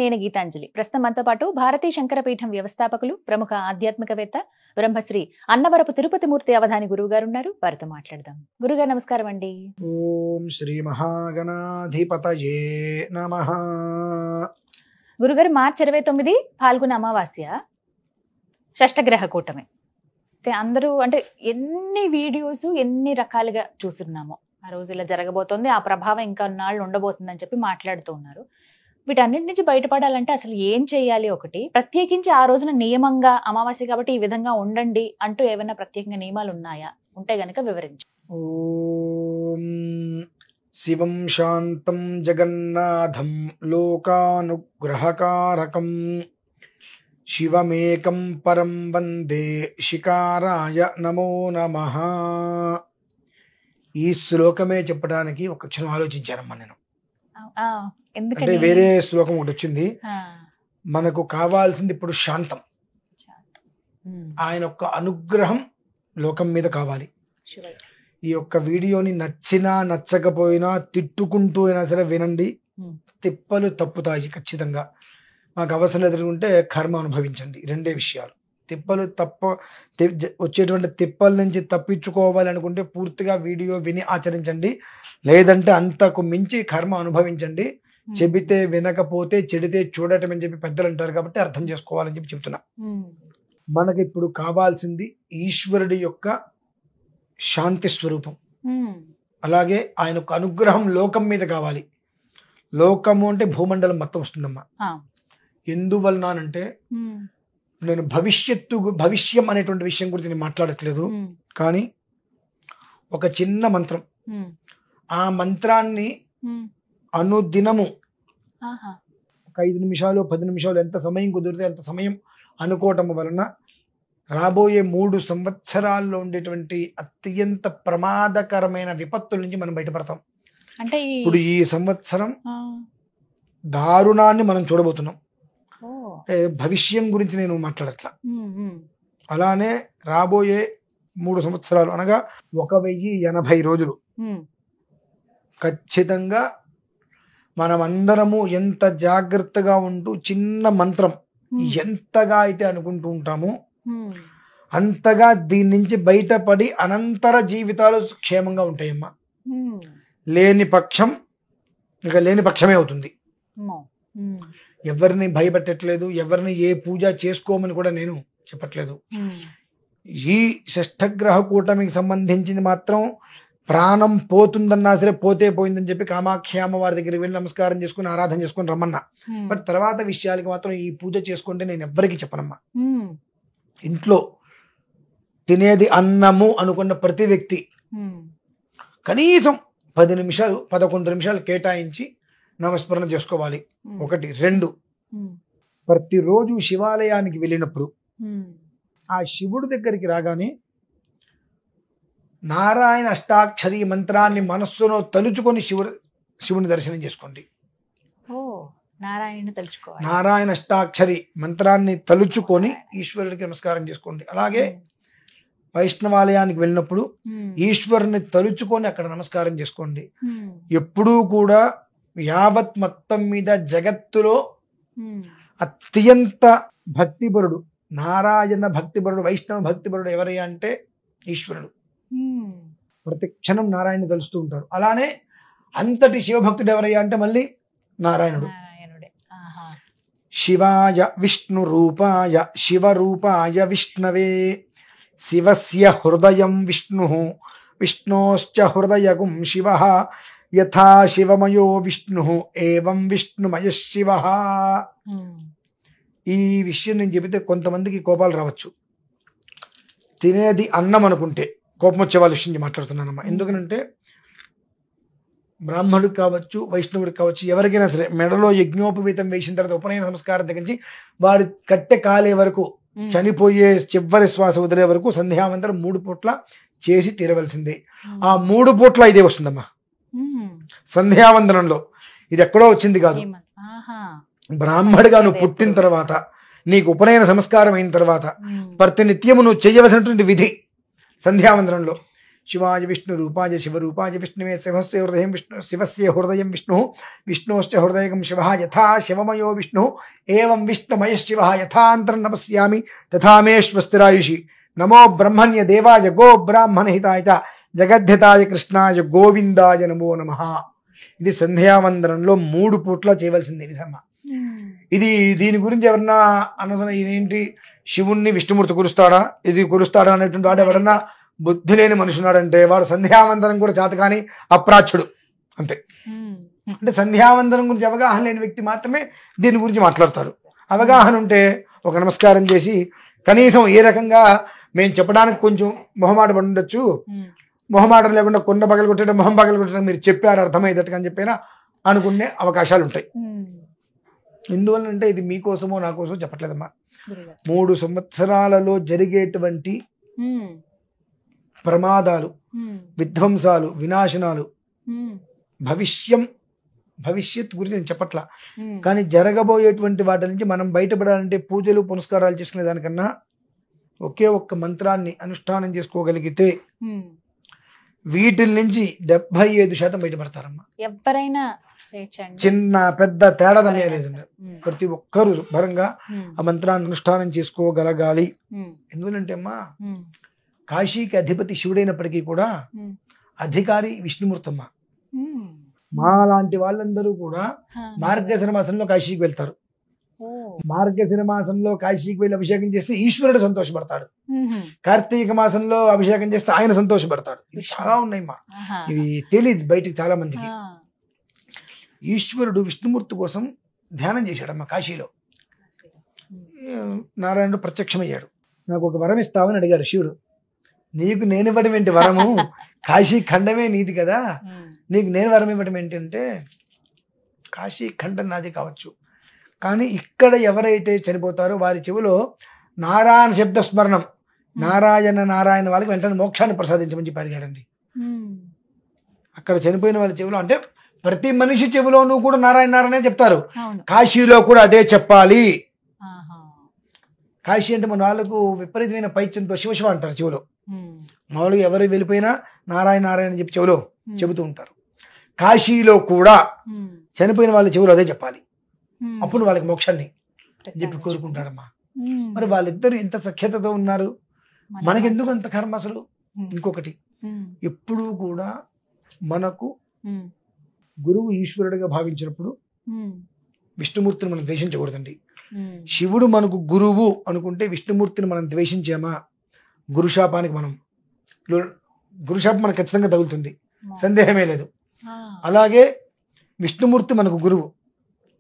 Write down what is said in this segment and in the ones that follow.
నేను గీతాంజలి. ప్రస్తుతం మనతో పాటు భారతీయ శంకరపీఠం వ్యవస్థాపకులు, ప్రముఖ ఆధ్యాత్మికవేత్త, బ్రహ్మశ్రీ అన్నవరపు తిరుపతి మూర్తి అవధాని గురువు గారు ఉన్నారు. వారితో మాట్లాడదాం. గురుగారు నమస్కారం అండి. ఓం శ్రీ మహాగణాధిపతయే నమః. గురుగారు, మార్చి 29 ఫాల్గుణ అమావాస్య, షష్టగ్రహ కూటమి. అందరూ అంటే ఎన్ని వీడియోస్ ఎన్ని రకాలుగా చూస్తున్నామో, ఆ రోజు ఇలా జరగబోతోంది, ఆ ప్రభావం ఇంకా నాళ్ళు ఉండబోతుందని చెప్పి మాట్లాడుతూ ఉన్నారు. వీటన్నిటి నుంచి బయటపడాలంటే అసలు ఏం చేయాలి? ఒకటి, ప్రత్యేకించి ఆ రోజున నియమంగా అమావాస్య కాబట్టి ఈ విధంగా ఉండండి అంటూ ఏమైనా ప్రత్యేకంగా నియమాలు ఉన్నాయా? ఉంటే గనక వివరించు. ఓం శివం శాంతం జగన్నాథం లోకానుగ్రహకారకం శివమేకం పరం వందే శికారాయ నమో నమః. ఈ శ్లోకమే చెప్పడానికి ఒక క్షణం ఆలోచించానమ్మా నేను. అంటే వేరే శ్లోకం ఒకటి వచ్చింది. మనకు కావాల్సింది ఇప్పుడు శాంతం. ఆయన యొక్క అనుగ్రహం లోకం మీద కావాలి. ఈ యొక్క వీడియోని నచ్చినా నచ్చకపోయినా తిట్టుకుంటూ అయినా సరే వినండి. తిప్పలు తప్పుతాయి ఖచ్చితంగా. మాకు అవసరం ఎదుర్కొంటే కర్మ అనుభవించండి. రెండే విషయాలు. తిప్పలు వచ్చేటువంటి తిప్పల నుంచి తప్పించుకోవాలనుకుంటే పూర్తిగా వీడియో విని ఆచరించండి. లేదంటే అంతకు మించి కర్మ అనుభవించండి. చెబితే వినకపోతే చెడితే చూడటం అని చెప్పి పెద్దలు అంటారు, కాబట్టి అర్థం చేసుకోవాలని చెప్పి చెప్తున్నా. మనకి ఇప్పుడు కావాల్సింది ఈశ్వరుడి యొక్క శాంతి స్వరూపం, అలాగే ఆయన యొక్క అనుగ్రహం లోకం మీద కావాలి. లోకము అంటే భూమండలం మొత్తం వస్తుందమ్మా. ఎందువలనంటే నేను భవిష్యం అనేటువంటి విషయం గురించి నేను మాట్లాడట్లేదు, కానీ ఒక చిన్న మంత్రం, ఆ మంత్రాన్ని అనుదినము ఒక 5 నిమిషాలు 10 నిమిషాలు ఎంత సమయం కుదిరితే అంత సమయం అనుకోవటం వలన రాబోయే 3 సంవత్సరాల్లో ఉండేటువంటి అత్యంత ప్రమాదకరమైన విపత్తుల నుంచి మనం బయటపడతాం. అంటే ఇప్పుడు ఈ సంవత్సరం దారుణాన్ని మనం చూడబోతున్నాం. భవిష్యం గురించి నేను మాట్లాడట్లా. అలానే రాబోయే 3 సంవత్సరాలు అనగా 1080 రోజులు ఖచ్చితంగా మనమందరము ఎంత జాగ్రత్తగా ఉంటూ చిన్న మంత్రం ఎంతగా అయితే అనుకుంటూ ఉంటామో అంతగా దీని నుంచి బయటపడి అనంతర జీవితాలు క్షేమంగా ఉంటాయమ్మా. లేని పక్షం ఇక లేని పక్షమే అవుతుంది. ఎవరిని భయపెట్టట్లేదు, ఎవరిని ఏ పూజ చేసుకోమని కూడా నేను చెప్పట్లేదు. ఈ షష్ఠగ్రహ కూటమికి సంబంధించింది మాత్రం ప్రాణం పోతుందన్నా సరే పోతే పోయిందని చెప్పి కామాఖ్య అమ్మవారి దగ్గర వెళ్ళి నమస్కారం చేసుకుని ఆరాధన చేసుకుని రమ్మన్నా. బట్ తర్వాత విషయాలకి మాత్రం ఈ పూజ చేసుకుంటే నేను ఎవ్వరికి చెప్పనమ్మా. ఇంట్లో తినేది అన్నము అనుకున్న ప్రతి వ్యక్తి కనీసం 10 నిమిషాలు 11 నిమిషాలు కేటాయించి నామస్మరణ చేసుకోవాలి. 1. 2, ప్రతిరోజు శివాలయానికి వెళ్ళినప్పుడు ఆ శివుడి దగ్గరికి రాగానే నారాయణ అష్టాక్షరి మంత్రాన్ని మనస్సులో తలుచుకొని శివుని దర్శనం చేసుకోండి. నారాయణ అష్టాక్షరి మంత్రాన్ని తలుచుకొని ఈశ్వరుడికి నమస్కారం చేసుకోండి. అలాగే వైష్ణవాలయానికి వెళ్ళినప్పుడు ఈశ్వరుని తలుచుకొని అక్కడ నమస్కారం చేసుకోండి. ఎప్పుడూ కూడా యావత్ మొత్తం మీద జగత్తులో అత్యంత భక్తిపరుడు, నారాయణ భక్తిపరుడు, వైష్ణవ భక్తిపరుడు ఎవరయ్యా అంటే ఈశ్వరుడు. ప్రతి క్షణం నారాయణ తలుస్తూ ఉంటారు. అలానే అంతటి శివభక్తుడు ఎవరయ్యా అంటే మళ్ళీ నారాయణుడు. శివాయ విష్ణు రూపాయ శివరూపాయ విష్ణవే శివస్య హృదయం విష్ణు విష్ణోశ్చ హృదయగుం శివ యథా శివమయో విష్ణు ఏవం విష్ణుమయ శివ. ఈ విషయం నేను చెబితే కొంతమందికి కోపాలు రావచ్చు. తినేది అన్నం అనుకుంటే కోపం వచ్చే వాళ్ళ విషయం మాట్లాడుతున్నానమ్మా. ఎందుకనంటే బ్రాహ్మణుడికి కావచ్చు, వైష్ణవుడికి కావచ్చు, ఎవరికైనా సరే మెడలో యజ్ఞోపవీతం వేసిన తర్వాత ఉపనయన సంస్కారం దగ్గర నుంచి వాడి కట్టె కాలే వరకు, చనిపోయే చివరి శ్వాస వదిలే వరకు సంధ్యావంతరం 3 పూట్ల చేసి తీరవలసిందే. ఆ 3 పూట్ల ఇదే వస్తుందమ్మా సంధ్యావందనంలో. ఇది ఎక్కడో వచ్చింది కాదు. బ్రాహ్మడిగా నువ్వు పుట్టిన తర్వాత, నీకు ఉపనయన సంస్కారం అయిన తర్వాత ప్రతి నిత్యము నువ్వు చేయవలసినటువంటి విధి సంధ్యావందనంలో శివాయ విష్ణు రూపాయ శివరూపాయ విష్ణువే శివస్య హృదయం విష్ణు విష్ణోశ్చ హృదయం శివ యథా శివమయో విష్ణు ఏవం విష్ణుమయ శివ యథాంతరం నమస్యామి తథా మే స్వస్తిరాయుషి నమో బ్రహ్మణ్య దేవాయ గో బ్రాహ్మణ హితాయ చ జగద్ధితాయ కృష్ణాయ గోవిందాయ నమో నమః. ఇది సంధ్యావందనంలో 3 పూట్ల చేయవలసింది విధమ్మ. ఇది దీని గురించి ఎవరన్నా అనవసరం ఇదేంటి శివుణ్ణి విష్ణుమూర్తి కురుస్తాడా ఇది కురుస్తాడా అనేటువంటి వాడు ఎవరన్నా బుద్ధి లేని మనుషున్నాడంటే వాడు సంధ్యావందనం కూడా చేతకాని అప్రాచ్యుడు అంతే. అంటే సంధ్యావందనం గురించి అవగాహన లేని వ్యక్తి మాత్రమే దీని గురించి మాట్లాడతాడు. అవగాహన ఉంటే ఒక నమస్కారం చేసి కనీసం ఏ రకంగా మేము చెప్పడానికి కొంచెం మొహమాట పడి ఉండొచ్చు, మొహమాటం లేకుండా కొండ పగలు కొట్టడం మొహం పగలు కొట్టడం మీరు చెప్పారు అర్థమయ్యేటట్టుగా అని చెప్పినా అనుకునే అవకాశాలు ఉంటాయి. ఎందువల్లంటే ఇది మీకోసమో నా కోసం చెప్పట్లేదమ్మా. 3 సంవత్సరాలలో జరిగేటువంటి ప్రమాదాలు, విధ్వంసాలు, వినాశనాలు, భవిష్యత్ గురించి నేను చెప్పట్లా, కానీ జరగబోయేటువంటి వాటి నుంచి మనం బయటపడాలంటే పూజలు పునస్కారాలు చేసుకునే దానికన్నా ఒకే ఒక్క మంత్రాన్ని అనుష్ఠానం చేసుకోగలిగితే వీటి నుంచి 75% బయటపడతారమ్మా. ఎవరైనా చిన్న పెద్ద తేడా లేదండి. ప్రతి ఒక్కరూ శుభ్రంగా ఆ మంత్రాన్ని అనుష్ఠానం చేసుకోగలగాలి. ఎందుకంటే అమ్మా కాశీకి అధిపతి శివుడైనప్పటికీ కూడా అధికారి విష్ణుమూర్తమ్మ. మా లాంటి వాళ్ళందరూ కూడా మార్గశిర మాసంలో కాశీకి వెళ్తారు. మార్గశిర మాసంలో కాశీకి వెళ్ళి అభిషేకం చేస్తే ఈశ్వరుడు సంతోషపడతాడు. కార్తీక మాసంలో అభిషేకం చేస్తే ఆయన సంతోషపడతాడు. ఇవి చాలా ఉన్నాయి మా, ఇవి తెలియదు బయటికి చాలా మందికి. ఈశ్వరుడు విష్ణుమూర్తి కోసం ధ్యానం చేశాడమ్మా కాశీలో. నారాయణుడు ప్రత్యక్షమయ్యాడు. నాకు ఒక వరం ఇస్తావని అడిగాడు శివుడు. నీకు నేను ఇవ్వడం ఏంటి వరము, కాశీ ఖండమే నీది కదా, నీకు నేను వరం ఇవ్వడం ఏంటంటే కాశీ ఖండం నాది కావచ్చు, కానీ ఇక్కడ ఎవరైతే చనిపోతారో వారి చెవిలో నారాయణ శబ్ద స్మరణం, నారాయణ నారాయణ వాళ్ళకి వెంటనే మోక్షాన్ని ప్రసాదించమని చెప్పి అడిగాడండి. అక్కడ చనిపోయిన వాళ్ళ చెవిలో, అంటే ప్రతి మనిషి చెవిలోనూ కూడా నారాయణ నారాయణ చెప్తారు, కాశీలో కూడా అదే చెప్పాలి. కాశీ అంటే మన వాళ్ళకు విపరీతమైన పైత్యంతో శివశివ అంటారు చెవిలో. మామూలుగా ఎవరు వెళ్ళిపోయినా నారాయణ నారాయణ చెప్పి చెవిలో చెబుతూ ఉంటారు. కాశీలో కూడా చనిపోయిన వాళ్ళ చెవిలో అదే చెప్పాలి, అప్పుడు వాళ్ళకి మోక్షాన్ని చెప్పి కోరుకుంటాడమ్మా. మరి వాళ్ళిద్దరు ఇంత సఖ్యతతో ఉన్నారు, మనకెందుకు అంత కర్మ అసలు? ఇంకొకటి, ఎప్పుడూ కూడా మనకు గురువు ఈశ్వరుడిగా భావించినప్పుడు విష్ణుమూర్తిని మనం ద్వేషించకూడదండి. శివుడు మనకు గురువు అనుకుంటే విష్ణుమూర్తిని మనం ద్వేషించామా గురుశాపానికి మనం గురుశాపం మనకు ఖచ్చితంగా తగులుతుంది, సందేహమే లేదు. అలాగే విష్ణుమూర్తి మనకు గురువు,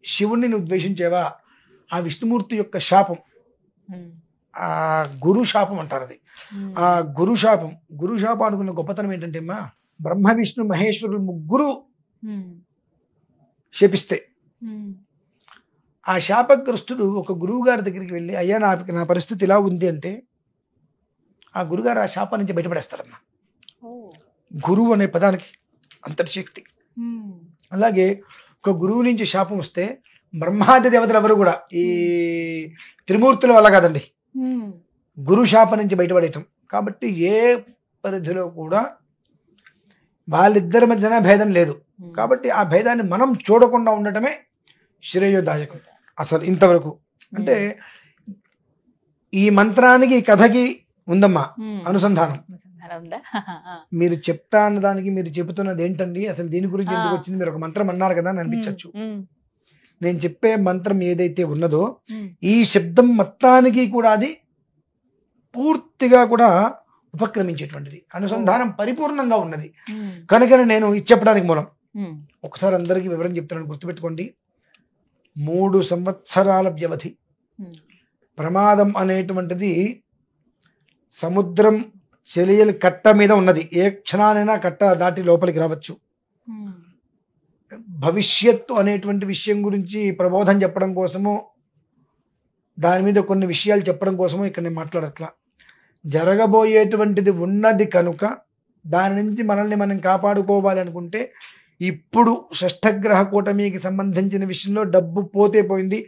శివుణ్ణి నువ్వు ద్వేషించేవా ఆ విష్ణుమూర్తి యొక్క శాపం, ఆ గురు శాపం అంటారు. అది ఆ గురుశాపం అనుకున్న గొప్పతనం ఏంటంటే అమ్మా, బ్రహ్మ విష్ణు మహేశ్వరుడు ముగ్గురు శపిస్తే ఆ శాపగ్రస్తుడు ఒక గురువు గారి దగ్గరికి వెళ్ళి, అయ్యా నా పరిస్థితి ఇలా ఉంది అంటే ఆ గురుగారు ఆ శాపం నుంచి బయటపడేస్తారమ్మా. గురువు అనే పదానికి అంతటి శక్తి. అలాగే ఒక గురువు నుంచి శాపం వస్తే బ్రహ్మాది దేవతలు ఎవరు కూడా ఈ త్రిమూర్తుల వల్ల కాదండి, గురు శాపం నుంచి బయటపడేయటం. కాబట్టి ఏ పరిధిలో కూడా వాళ్ళిద్దరి మధ్యన భేదం లేదు. కాబట్టి ఆ భేదాన్ని మనం చూడకుండా ఉండటమే శ్రేయోదాయకం అసలు ఇంతవరకు. అంటే ఈ మంత్రానికి ఈ కథకి ఉందమ్మా అనుసంధానం. మీరు చెప్తా అన్న దానికి మీరు చెబుతున్నది ఏంటండి, అసలు దీని గురించి ఎందుకు వచ్చింది, మీరు ఒక మంత్రం అన్నారు కదా అని అనిపించవచ్చు. నేను చెప్పే మంత్రం ఏదైతే ఉన్నదో ఈ శబ్దం మొత్తానికి కూడా అది పూర్తిగా కూడా ఉపక్రమించేటువంటిది, అనుసంధానం పరిపూర్ణంగా ఉన్నది. కనుకనే నేను ఇది చెప్పడానికి మూలం. ఒకసారి అందరికీ వివరం చెప్తున్నాను, గుర్తుపెట్టుకోండి. 3 సంవత్సరాల వ్యవధి. ప్రమాదం అనేటువంటిది సముద్రం చెలియలు కట్ట మీద ఉన్నది, ఏ క్షణానైనా కట్ట దాటి లోపలికి రావచ్చు. భవిష్యత్తు అనేటువంటి విషయం గురించి ప్రబోధం చెప్పడం కోసమో దాని మీద కొన్ని విషయాలు చెప్పడం కోసమో ఇక్కడ నేను మాట్లాడట్లా. జరగబోయేటువంటిది ఉన్నది కనుక దాని నుంచి మనల్ని మనం కాపాడుకోవాలి అనుకుంటే ఇప్పుడు షష్ఠగ్రహ కూటమికి సంబంధించిన విషయంలో డబ్బు పోతే పోయింది,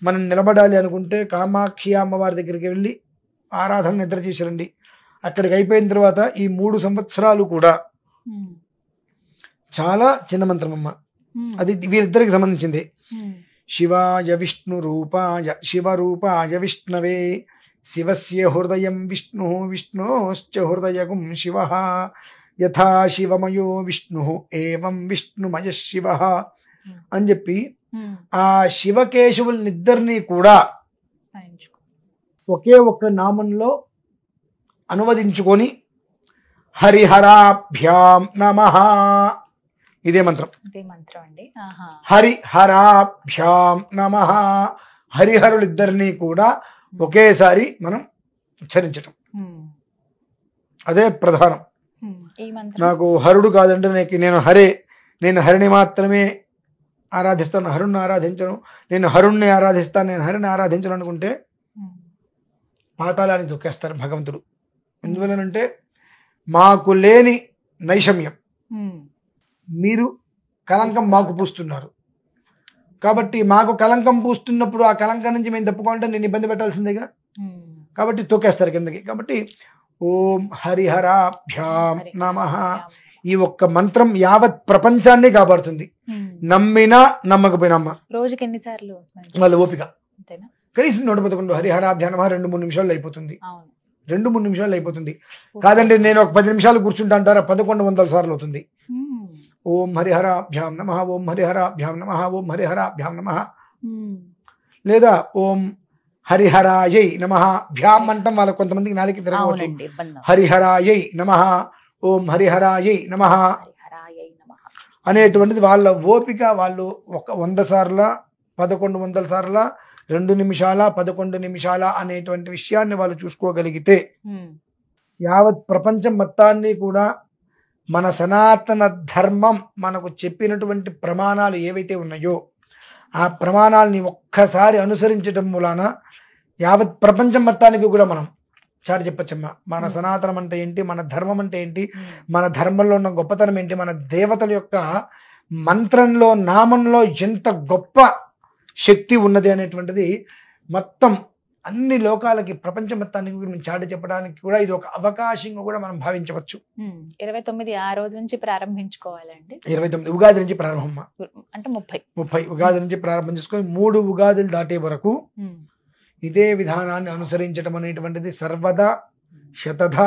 మనం నిలబడాలి అనుకుంటే కామాఖ్య అమ్మవారి దగ్గరికి వెళ్ళి ఆరాధన నిద్ర చేసిరండి. అక్కడికి అయిపోయిన తర్వాత ఈ 3 సంవత్సరాలు కూడా చాలా చిన్న మంత్రం అమ్మ. అది వీరిద్దరికి సంబంధించింది. శివాయ విష్ణు రూపాయ శివరూపాయ విష్ణవే శివస్య హృదయం విష్ణు విష్ణోశ్చ హృదయగుం శివ యథా శివమయో విష్ణు ఏవం విష్ణుమయ శివ అని చెప్పి ఆ శివకేశవులనిద్దరినీ కూడా ఒకే ఒక్క నామంలో అనువదించుకొని హరిహరాభ్యాం నమః, ఇదే మంత్రం. హరిహరాభ్యాం నమః, హరిహరులిద్దరినీ కూడా ఒకేసారి మనం ఉచ్చరించటం, అదే ప్రధానం. నాకు హరుడు కాదంటే నేను హరిని మాత్రమే ఆరాధిస్తాను, హరుణ్ణి ఆరాధించను, నేను హరుణ్ణి ఆరాధిస్తాను, నేను హరిని ఆరాధించను అనుకుంటే పాతాళాన్ని తొక్కేస్తారు భగవంతుడు. ఎందువలనంటే మాకు లేని నైషమ్యం, మీరు కలంకం మాకు పూస్తున్నారు కాబట్టి మాకు కలంకం పూస్తున్నప్పుడు ఆ కలంకం నుంచి మేము తప్పుకుంటే నేను ఇబ్బంది పెట్టాల్సిందేగా, కాబట్టి తొక్కేస్తారు కిందకి. కాబట్టి ఓం హరిహరాభ్యాం నమః, ఈ ఒక్క మంత్రం యావత్ ప్రపంచాన్ని కాపాడుతుంది. నమ్మినా నమ్మకపోయినమ్మ రోజుకి ఎన్నిసార్లు వాళ్ళ ఓపిక. కనీసం 111 హరిహరాభ్యాం నమః 2-3 నిమిషాలు అయిపోతుంది, 2-3 నిమిషాలు అయిపోతుంది. కాదండి నేను ఒక 10 నిమిషాలు కూర్చుంటా అంటారా, 1100 సార్లు అవుతుంది. ఓం హరిహరాభ్యాం నమః, ఓం హరిహరాభ్యాం నమః, ఓం హరిహరాభ్యాం నమః. లేదా ఓం హరిహరాయై నమః, భ్యాం అంటాం వాళ్ళ కొంతమందికి నాలుగు తిరగవచ్చు. హరిహరాయై నమః, ఓం హరిహరాయై నమః అనేటువంటిది వాళ్ళ ఓపిక. వాళ్ళు ఒక 100 సార్ల 1100 సార్ల 2 నిమిషాల 11 నిమిషాల అనేటువంటి విషయాన్ని వాళ్ళు చూసుకోగలిగితే యావత్ ప్రపంచం మొత్తాన్ని కూడా మన సనాతన ధర్మం మనకు చెప్పినటువంటి ప్రమాణాలు ఏవైతే ఉన్నాయో ఆ ప్రమాణాలని ఒక్కసారి అనుసరించటం మూలాన యావత్ ప్రపంచం మొత్తానికి కూడా మనం చాటి చెప్పచ్చమ్మా. మన సనాతనం అంటే ఏంటి, మన ధర్మం అంటే ఏంటి, మన ధర్మంలో ఉన్న గొప్పతనం ఏంటి, మన దేవతల యొక్క మంత్రంలో నామంలో ఎంత గొప్ప శక్తి ఉన్నది అనేటువంటిది మొత్తం అన్ని లోకాలకి ప్రపంచం మొత్తానికి మనం చాటి చెప్పడానికి కూడా ఇది ఒక అవకాశంగా కూడా మనం భావించవచ్చు. 29 ఆ రోజు నుంచి ప్రారంభించుకోవాలండి. 29 ఉగాది నుంచి ప్రారంభం అంటే 30 ఉగాది నుంచి ప్రారంభం చేసుకొని 3 ఉగాదులు దాటే వరకు ఇదే విధానాన్ని అనుసరించడం అనేటువంటిది సర్వదా శతధ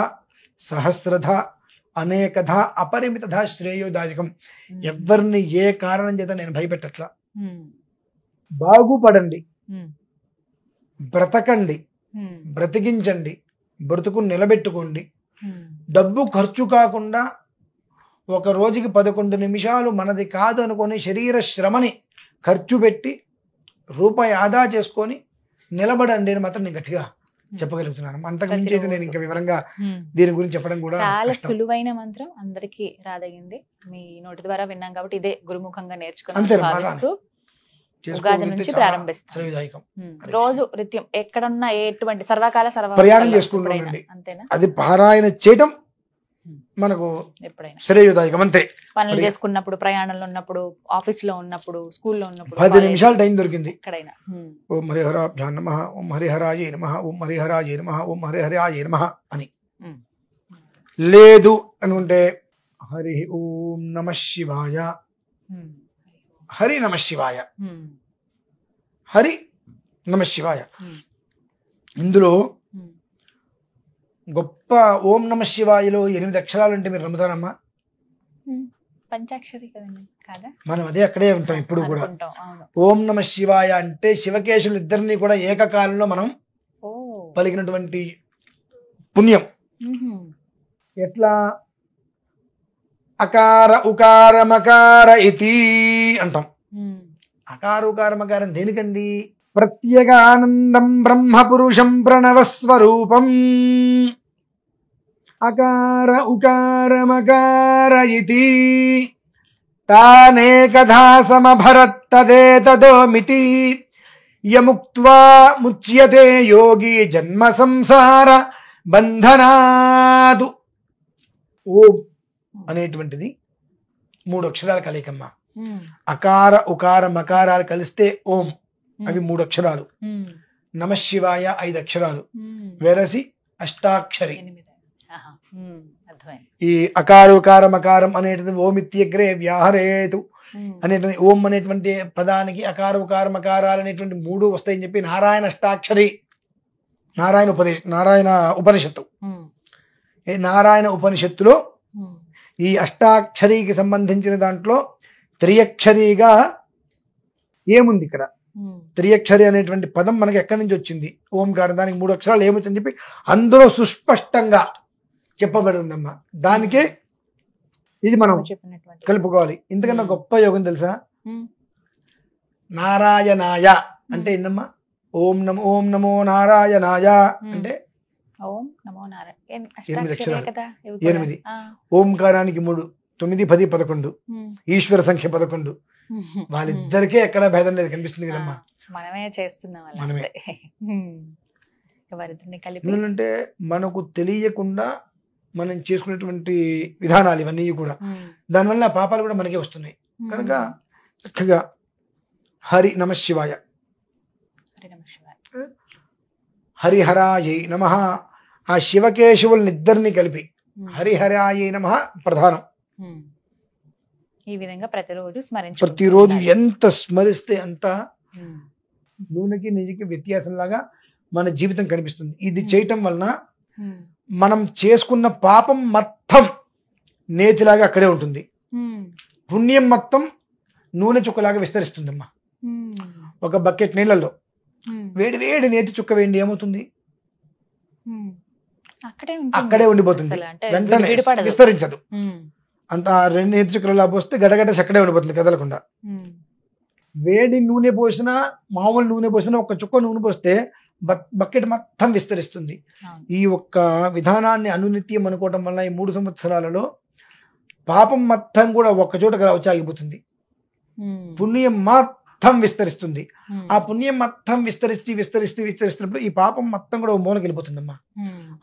సహస్రధ అనేకధ అపరిమితధ శ్రేయోదాయకం. ఎవరిని ఏ కారణం చేత నేను భయపెట్టట్లా. బాగుపడండి, బ్రతకండి, బ్రతికించండి, బ్రతుకుని నిలబెట్టుకోండి. డబ్బు ఖర్చు కాకుండా ఒక రోజుకి 11 నిమిషాలు మనది కాదు అనుకొని శరీర శ్రమని ఖర్చు పెట్టి రూపాయి ఆదా చేసుకొని నిలబడండి అని మాత్రం నేను గట్టిగా చెప్పగలుగుతున్నాను. అంతకు మించి అయితే నేను ఇంకా వివరంగా దీని గురించి చెప్పడం కూడా చాలా సులువైన మంత్రం, అందరికీ రాదగింది. మీ నోటి ద్వారా విన్నాం కాబట్టి ఇదే గురుముఖంగా నేర్చుకుని ఉగాది నుంచి ప్రారంభిస్తాం. రోజు నిత్యం ఎక్కడన్నా ఎటువంటి సర్వకాల ప్రయాణం చేసుకుంటాం. అంతేనా? అది పారాయణ చేయటం మనకు ఎప్పుడైనా శ్రేయోదాయకం. అంతే. పనులు చేసుకున్నప్పుడు, ప్రయాణంలో ఉన్నప్పుడు, ఆఫీస్ లో ఉన్నప్పుడు, స్కూల్లో ఉన్నప్పుడు 10 నిమిషాలు టైం దొరికింది ఎక్కడైనా ఓం హరిహరాభ్యాం నమః, ఓం హరిహరాయై నమః, ఓం హరిహరాయై నమః, ఓం హరిహరాయై నమః అని. లేదు అనుకుంటే హరి ఓం నమః శివాయ, హరి నమః శివాయ, హరి నమః శివాయ. ఇందులో గొప్ప ఓం నమః శివాయలో 8 అక్షరాలు అంటే మీరు నమ్ముతారమ్మా? పంచాక్షరి కదండి, కాదా? మనం అదే అక్కడే ఉంటాం ఇప్పుడు కూడా. ఓం నమః శివాయ అంటే శివకేశులు ఇద్దరిని కూడా ఏకకాలంలో మనం పలికినటువంటి పుణ్యం. ఎట్లా? అకార ఉకార మకార ఇతి అంటాం. అకార ఉకార మకారం దేనికండి? ప్రత్యేగానందం బ్రహ్మ పురుషం ప్రణవస్వరూపం. అకార ఉకార మకార ఇతి తానేకధా సమభరత్ తదేతదోమితి యముక్త్వా ముచ్యతే యోగి జన్మ సంసార బంధనాదు. ఓం అనేటువంటిది 3 అక్షరాల కలయికమ్మ. అకార ఉకార మకారాలు కలిస్తే ఓం, అవి 3 అక్షరాలు. నమః శివాయ 5 అక్షరాలు, వెరసి అష్టాక్షరి. అర్థమైంది. ఈ అకారు ఉకారం అకారం అనేటిది ఓమిత్యగ్రే వ్యాహరేతు అనేటువంటి ఓం అనేటువంటి పదానికి అకార ఉకారం అకారాలు అనేటువంటి 3 వస్తాయని చెప్పి నారాయణ అష్టాక్షరి నారాయణ ఉపనిషత్తు. ఈ నారాయణ ఉపనిషత్తులో ఈ అష్టాక్షరికి సంబంధించిన దాంట్లో త్రియక్షరిగా ఏముంది ఇక్కడ, త్రియక్షరి అనేటువంటి పదం మనకి ఎక్కడి నుంచి వచ్చింది, ఓంకారం, దానికి 3 అక్షరాలు ఏమొచ్చని చెప్పి అందులో సుస్పష్టంగా చెప్పబడిందమ్మా. దానికే ఇది మనం కలుపుకోవాలి. ఇంతకన్నా గొప్ప యోగం తెలుసా, నారాయణాయ అంటే ఏంటమ్మా, ఓం నమో నారాయణాయ అంటే ఓం నమో నారాయణ 8 అక్షరాలు, 8. ఓంకారానికి 3, 9, 10, 11. ఈశ్వర సంఖ్య 11. వాళ్ళిద్దరికీ ఎక్కడ భేదం లేదు, కనిపిస్తుంది కదమ్మా. మనమే చేస్తున్నాం, మనమే. వారిద్దరిని కలిపి ఎందుకంటే మనకు తెలియకుండా మనం చేసుకునేటువంటి విధానాలు ఇవన్నీ కూడా, దానివల్ల పాపాలు కూడా మనకే వస్తున్నాయి. కనుక చక్కగా హరి నమ శివాయ, హరిహరాయై నమ, ఆ శివకేశవులనిద్దరిని కలిపి హరిహరాయై నమ ప్రధానం. ఈ విధంగా ప్రతిరోజు ఎంత స్మరిస్తే అంత నూనెకి నెయ్యికి వ్యత్యాసం లాగా మన జీవితం కనిపిస్తుంది. ఇది చేయటం వలన మనం చేసుకున్న పాపం మొత్తం నేతిలాగా అక్కడే ఉంటుంది, పుణ్యం మొత్తం నూనె చుక్కలాగా విస్తరిస్తుందమ్మా. ఒక బకెట్ నీళ్ళల్లో వేడి వేడి నేతి చుక్క వేయండి, ఏమవుతుంది, అక్కడే ఉండిపోతుంది, వెంటనే విస్తరించదు. అంత 2 నేతి చుక్కలలో పోస్తే గడగడ అక్కడే ఉండిపోతుంది కదలకుండా. వేడి నూనె పోసినా, మామూలు నూనె పోసినా, ఒక చుక్క నూనె పోస్తే బకెట్ మొత్తం విస్తరిస్తుంది. ఈ ఒక్క విధానాన్ని అనునిత్యం అనుకోవటం వల్ల ఈ 3 సంవత్సరాలలో పాపం మొత్తం కూడా ఒక్క చోట వచ్చి ఆగిపోతుంది, పుణ్యం మొత్తం విస్తరిస్తుంది. ఆ పుణ్యం మొత్తం విస్తరిస్తున్నప్పుడు ఈ పాపం మొత్తం కూడా మూలకి వెళ్ళిపోతుందమ్మా.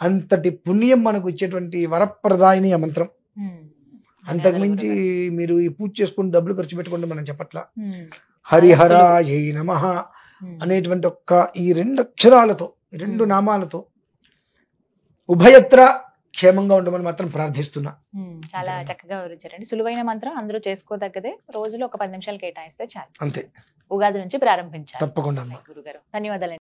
అంతటి పుణ్యం మనకు ఇచ్చేటువంటి వరప్రదాయిని ఆ మంత్రం. అంతకుమించి మీరు ఈ పూజ చేసుకుని డబ్బులు ఖర్చు పెట్టుకుంటే మనం చెప్పట్లా. హరిహరాయై నమః అనేటువంటి ఒక్క ఈ 2 అక్షరాలతో, 2 నామాలతో ఉభయత్ర క్షేమంగా ఉండమని మాత్రం ప్రార్థిస్తున్నా. చాలా చక్కగా వివరించారండి. సులువైన మంత్రం, అందరూ చేసుకోదగ్గదే. రోజులో ఒక 10 నిమిషాలు కేటాయిస్తే చాలు. అంతే. ఉగాది నుంచి ప్రారంభించాలి. తప్పకుండా గురుగారు, ధన్యవాదాలు.